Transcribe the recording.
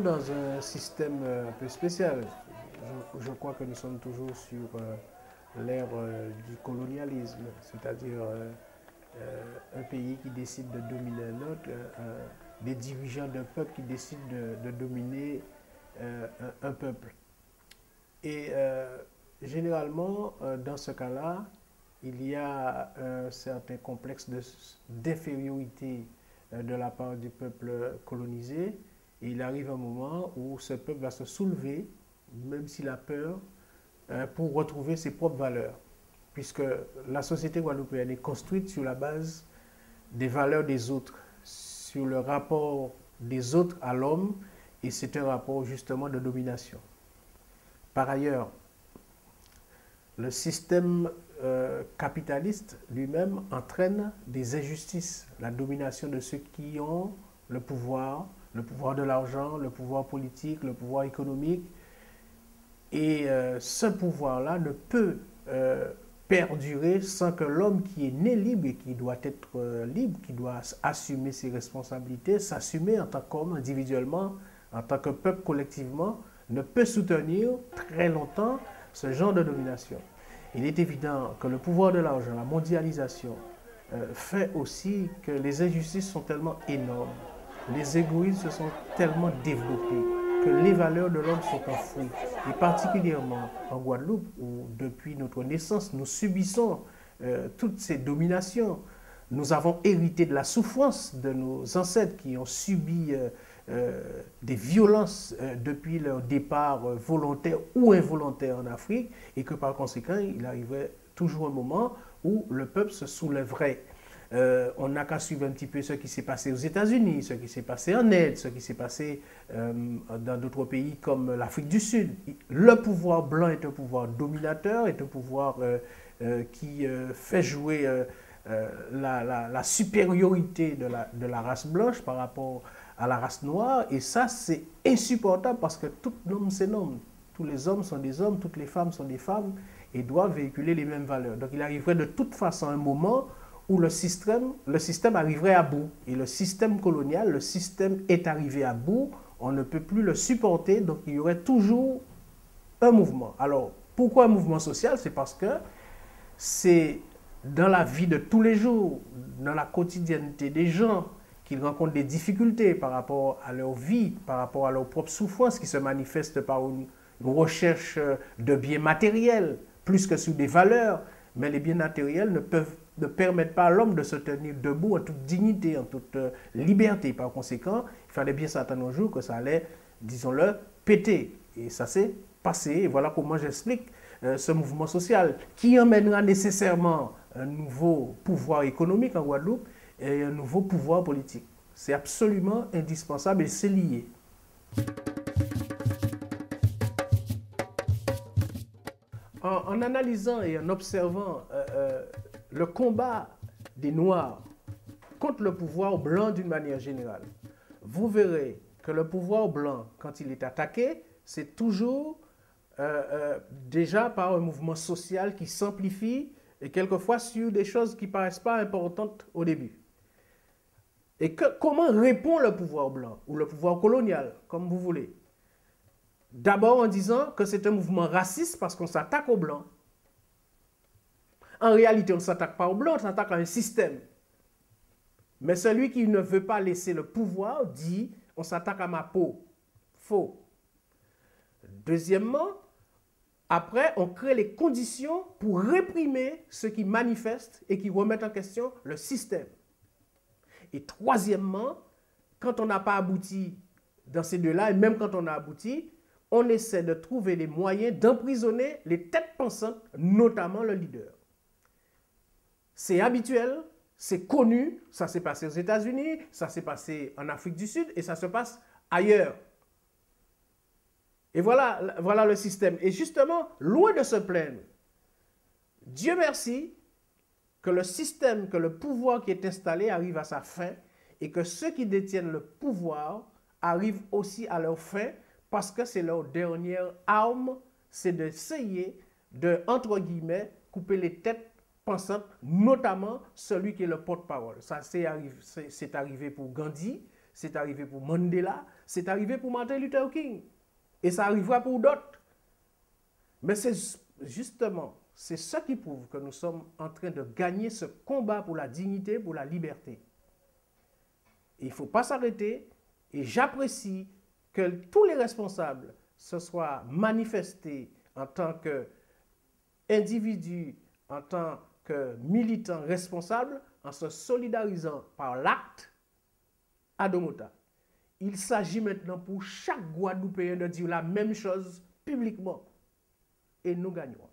dans un système un peu spécial. Je crois que nous sommes toujours sur l'ère du colonialisme, c'est-à-dire un pays qui décide de dominer un autre, des dirigeants d'un peuple qui décident de dominer un peuple. Et généralement, dans ce cas-là, il y a un certain complexe d'infériorité de la part du peuple colonisé. Et il arrive un moment où ce peuple va se soulever, même s'il a peur, pour retrouver ses propres valeurs. Puisque la société guadeloupéenne est construite sur la base des valeurs des autres, sur le rapport des autres à l'homme, et c'est un rapport justement de domination. Par ailleurs, le système capitaliste lui-même entraîne des injustices, la domination de ceux qui ont le pouvoir de l'argent, le pouvoir politique, le pouvoir économique. Et ce pouvoir-là ne peut perdurer sans que l'homme qui est né libre et qui doit être libre, qui doit assumer ses responsabilités, s'assumer en tant qu'homme individuellement, en tant que peuple collectivement, ne peut soutenir très longtemps ce genre de domination. Il est évident que le pouvoir de l'argent, la mondialisation, fait aussi que les injustices sont tellement énormes, les égoïsmes se sont tellement développés, que les valeurs de l'homme sont enfouies. Et particulièrement en Guadeloupe, où depuis notre naissance, nous subissons toutes ces dominations. Nous avons hérité de la souffrance de nos ancêtres qui ont subi des violences depuis leur départ volontaire ou involontaire en Afrique, et que par conséquent, il arriverait toujours un moment où le peuple se soulèverait. On n'a qu'à suivre un petit peu ce qui s'est passé aux États-Unis, ce qui s'est passé en Inde, ce qui s'est passé dans d'autres pays comme l'Afrique du Sud. Le pouvoir blanc est un pouvoir dominateur, est un pouvoir qui fait jouer la supériorité de la race blanche par rapport à la race noire, et ça c'est insupportable parce que tout homme c'est homme, tous les hommes sont des hommes, toutes les femmes sont des femmes et doivent véhiculer les mêmes valeurs. Donc il arriverait de toute façon un moment où le système arriverait à bout, et le système colonial, le système est arrivé à bout, on ne peut plus le supporter, donc il y aurait toujours un mouvement. Alors pourquoi un mouvement social? C'est parce que c'est dans la vie de tous les jours, dans la quotidienneté des gens, qu'ils rencontrent des difficultés par rapport à leur vie, par rapport à leurs propres souffrances qui se manifestent par une recherche de biens matériels, plus que sur des valeurs. Mais les biens matériels ne permettent pas à l'homme de se tenir debout en toute dignité, en toute liberté. Par conséquent, il fallait bien s'attendre un jour que ça allait, disons-le, péter. Et ça s'est passé. Et voilà comment j'explique ce mouvement social qui emmènera nécessairement un nouveau pouvoir économique en Guadeloupe et un nouveau pouvoir politique. C'est absolument indispensable et c'est lié. En analysant et en observant le combat des Noirs contre le pouvoir blanc d'une manière générale, vous verrez que le pouvoir blanc, quand il est attaqué, c'est toujours déjà par un mouvement social qui s'amplifie et quelquefois sur des choses qui ne paraissent pas importantes au début. Et comment répond le pouvoir blanc ou le pouvoir colonial, comme vous voulez? D'abord en disant que c'est un mouvement raciste parce qu'on s'attaque aux blancs. En réalité, on ne s'attaque pas aux blancs, on s'attaque à un système. Mais celui qui ne veut pas laisser le pouvoir dit on s'attaque à ma peau. Faux. Deuxièmement, après, on crée les conditions pour réprimer ceux qui manifestent et qui remettent en question le système. Et troisièmement, quand on n'a pas abouti dans ces deux-là, et même quand on a abouti, on essaie de trouver les moyens d'emprisonner les têtes pensantes, notamment le leader. C'est habituel, c'est connu, ça s'est passé aux États-Unis, ça s'est passé en Afrique du Sud et ça se passe ailleurs. Et voilà le système. Et justement, loin de se plaindre, Dieu merci que le système, que le pouvoir qui est installé arrive à sa fin et que ceux qui détiennent le pouvoir arrivent aussi à leur fin parce que c'est leur dernière arme, c'est d'essayer de, entre guillemets, couper les têtes pensantes, notamment celui qui est le porte-parole. Ça, c'est arrivé pour Gandhi, c'est arrivé pour Mandela, C'est arrivé pour Martin Luther King. Et ça arrivera pour d'autres. Mais c'est justement, c'est ce qui prouve que nous sommes en train de gagner ce combat pour la dignité, pour la liberté. Et il ne faut pas s'arrêter. Et j'apprécie que tous les responsables se soient manifestés en tant qu'individus, en tant que militants responsables, en se solidarisant par l'acte à Domota. Il s'agit maintenant pour chaque Guadeloupéen de dire la même chose publiquement. Et nous gagnons.